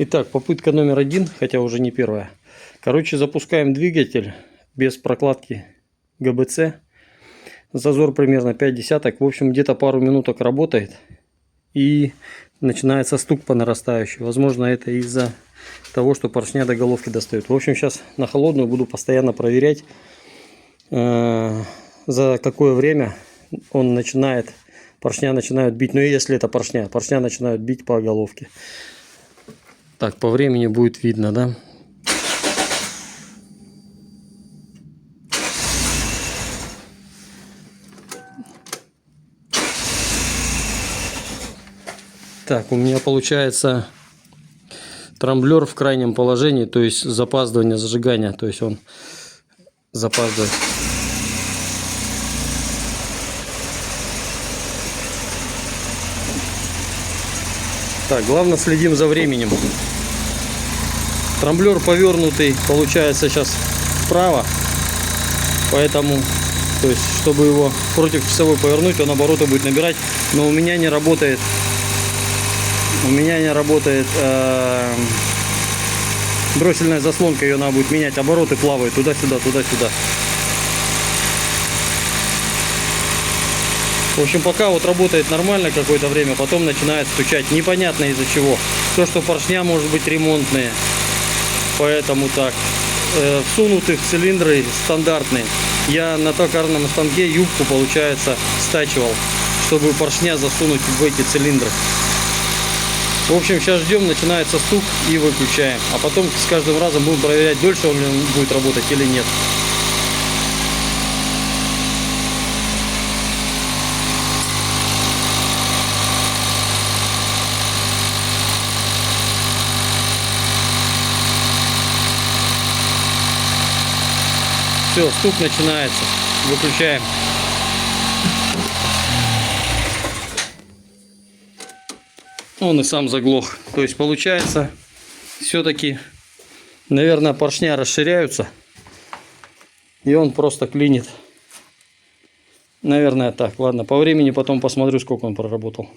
Итак, попытка номер 1, хотя уже не первая. Короче, запускаем двигатель без прокладки ГБЦ. Зазор примерно 0,5. В общем, где-то пару минуток работает. И начинается стук по нарастающей. Возможно, это из-за того, что поршня до головки достают. В общем, сейчас на холодную буду постоянно проверять, за какое время поршня начинают бить. Ну, если это поршня начинают бить по головке. Так, по времени будет видно, да? Так, у меня получается трамблер в крайнем положении, то есть запаздывание зажигания, то есть он запаздывает. Так, главное, следим за временем. Трамблер повернутый, получается, сейчас вправо, поэтому, то есть, чтобы его против часовой повернуть, он обороты будет набирать, но у меня не работает. Дроссельная заслонка, ее надо будет менять, обороты плавают туда-сюда, туда-сюда. В общем, пока вот работает нормально какое-то время, потом начинает стучать, непонятно из-за чего. То, что поршня может быть ремонтные, поэтому так. Всунутых цилиндры стандартные. Я на токарном станке юбку, получается, стачивал, чтобы поршня засунуть в эти цилиндры. В общем, сейчас ждем, начинается стук и выключаем. А потом с каждым разом будем проверять, дольше он будет работать или нет. Все, стук начинается. Выключаем. Он и сам заглох. То есть получается, все-таки, наверное, поршня расширяются. И он просто клинит. Наверное, так. Ладно, по времени потом посмотрю, сколько он проработал.